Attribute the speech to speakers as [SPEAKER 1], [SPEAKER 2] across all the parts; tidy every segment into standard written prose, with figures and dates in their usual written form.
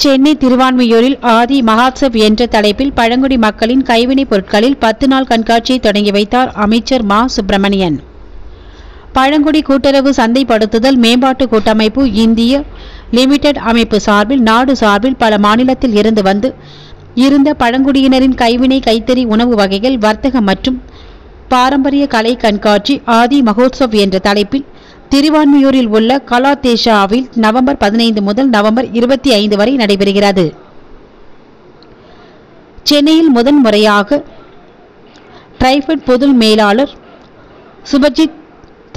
[SPEAKER 1] சென்னை திருவான்மியூரில் ஆதி மஹோத்சவ் என்ற தலைப்பில் பழங்குடி மக்களின் கைவினைப் பொருட்களில் 10 நாள் கண்காட்சியை தொடங்கி வைத்தார் அமைச்சர் மா. சுப்பிரமணியன். பழங்குடி கூட்டுறவு சந்தைப்படுத்துதல் மேம்பாட்டு கூட்டமைப்பு இந்திய லிமிடெட் அமைப்பு சார்பில் நாடு சார்பில் பல மாநிலத்தில் இருந்து இருந்த பழங்குடியினரின் கைவினை கைத்தறி உணவு வகைகள் வர்த்தகம் மற்றும் பாரம்பரிய கலை கண்காட்சி ஆதி மஹோத்சவ் என்ற தலைப்பில் திருவான்மியூரில் உள்ள கலாதேஷாவில் நவம்பர் 15 முதல் நவம்பர் 25 வரை நடைபெறுகிறது. சென்னையில் முதன்முறையாக ட்ரைஃபெட் பொது மேலாளர் சுபஜித்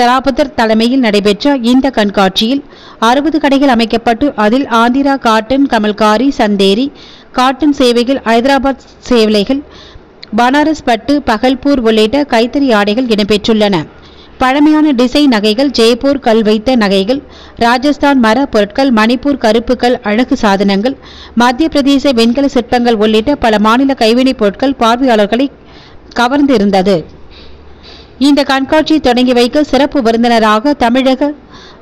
[SPEAKER 1] தராபதர் தலைமையில் நடைபெற்ற இந்த கண்காட்சியில் 60 கடைகள் அமைக்கப்பட்டு அதில் ஆந்திரா காட்டன், கமல்காரி, சந்தேரி காட்டன் சேவைகள், ஐதராபாத் சேலைகள், பனாரஸ் பட்டு, பகல்பூர் உள்ளிட்ட கைத்தறி ஆடைகள் இடம்பெற்றுள்ளன. பழமையான டிசைன் நகைகள், ஜெய்ப்பூர் கல் வைத்த நகைகள், ராஜஸ்தான் மர பொருட்கள், மணிப்பூர் கருப்புக்கள் அழகு சாதனங்கள், மத்திய பிரதேச வெண்கல சிற்பங்கள் உள்ளிட்ட பல மாநில கைவினைப் பொருட்கள் பார்வையாளர்களை கவர்ந்திருந்தது. இந்த கண்காட்சியை தொடங்கி வைக்க சிறப்பு விருந்தினராக தமிழக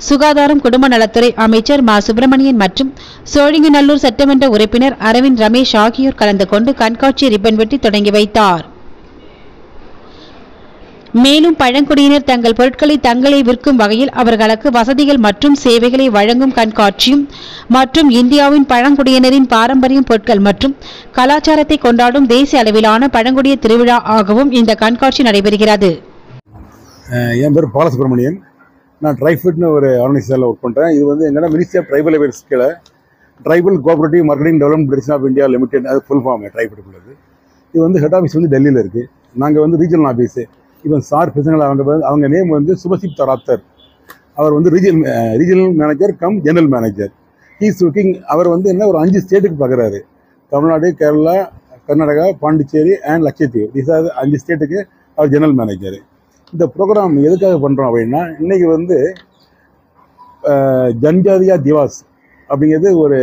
[SPEAKER 1] சுகாதாரம் குடும்ப நலத்துறை அமைச்சர் மா. சுப்பிரமணியன் மற்றும் சோழிங்கநல்லூர் சட்டமன்ற உறுப்பினர் அரவிந்த் ரமேஷ் ஆகியோர் கலந்து கொண்டு கண்காட்சியை ரிப்பன் வெட்டி தொடங்கி வைத்தார். மேலும் பழங்குடியினர் தங்கள் பொருட்களை தங்களே விற்கும் வகையில் அவர்களுக்கு வசதிகள் மற்றும் சேவைகளை வழங்கும் கண்காட்சியும் மற்றும் இந்தியாவின் பழங்குடியினரின் பாரம்பரியம் பொருட்கள் மற்றும் கலாச்சாரத்தை கொண்டாடும் தேசிய அளவிலான பழங்குடிய திருவிழா ஆகவும் இந்த கண்காட்சி நடைபெறுகிறது.
[SPEAKER 2] என் பேர் பாலசுப்ரமணியன். நான் ட்ரைஃபெட்னு ஒரு ஆர்கனைசேஷனில் ஒர்க் பண்ணுறேன். இது வந்து எங்கன்னா மினிஸ்ட்ரி ஆஃப் ட்ரைபல் அஃபேர்ஸ் கீழே tribal cooperative marketing development division of India limited, அது ஃபுல் ஃபார்ம் ட்ரைஃபெட் உள்ளது. இது வந்து ஹெட் ஆஃபீஸ் வந்து டெல்லியில் இருக்குது. நாங்கள் வந்து ரீஜனல் ஆஃபீஸு. இப்போ சார் பசங்களை அவங்க நேம் வந்து சுபஜித் தராப்தர். அவர் வந்து regional manager cum general manager. He's working. அவர் வந்து என்ன ஒரு 5 ஸ்டேட்டுக்கு பார்க்குறாரு. Tamil Nadu, Kerala, Karnataka, Pondicherry and Lakshadweep. These are 5 ஸ்டேட்டுக்கு அவர் ஜெனரல் மேனேஜர். இந்த ப்ரோக்ராம் எதுக்காக பண்ணுறோம் அப்படின்னா, இன்றைக்கி வந்து ஜன்ஜாதியா திவாஸ் அப்படிங்கிறது ஒரு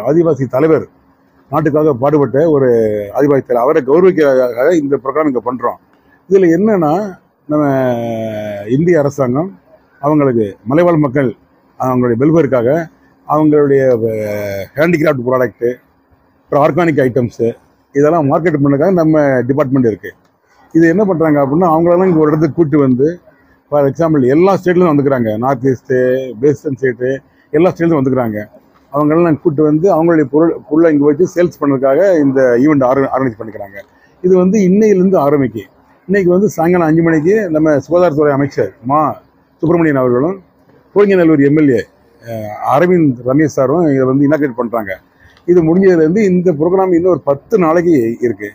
[SPEAKER 2] ஆதிவாசி தலைவர், நாட்டுக்காக பாடுபட்ட ஒரு ஆதிவாசி தலைவர், அவரை கௌரவிக்கிறதுக்காக இந்த ப்ரோக்ராம் இங்கே பண்ணுறோம். இதில் என்னென்னா, நம்ம இந்திய அரசாங்கம் அவங்களுக்கு மலைவாழ் மக்கள் அவங்களுடைய வெல்ஃபேருக்காக அவங்களுடைய ஹேண்டிகிராஃப்ட் ப்ராடக்ட்டு, அப்புறம் ஆர்கானிக் ஐட்டம்ஸு இதெல்லாம் மார்க்கெட் பண்ணுறதுக்காக நம்ம டிபார்ட்மெண்ட் இருக்குது. இது என்ன பண்ணுறாங்க அப்படின்னா, அவங்களெல்லாம் இங்கே ஒரு இடத்துக்கு கூப்பிட்டு வந்து, ஃபார் எக்ஸாம்பிள் எல்லா ஸ்டேட்லேயும் வந்துக்கிறாங்க. நார்த் ஈஸ்ட்டு, வெஸ்டர்ன் ஸ்டேட்டு, எல்லா ஸ்டேட்லையும் வந்துக்கிறாங்க. அவங்களெல்லாம் கூப்பிட்டு வந்து அவங்களுடைய பொருளை இங்கே வச்சு சேல்ஸ் பண்ணுறதுக்காக இந்த ஈவெண்ட் ஆர்கனைஸ் பண்ணிக்கிறாங்க. இது வந்து இன்னையிலேருந்து ஆரம்பிக்கு. இன்றைக்கி வந்து சாயங்காலம் 5 மணிக்கு நம்ம சுகாதாரத்துறை அமைச்சர் மா. சுப்பிரமணியன் அவர்களும் சோழிங்கநல்லூர் எம்எல்ஏ அரவிந்த் ரமேஷ் சாரும் இதை வந்து இனாக்ரேட் பண்ணுறாங்க. இது முடிஞ்சதுலேருந்து இந்த ப்ரோக்ராம் இன்னும் ஒரு 10 நாளைக்கு இருக்குது.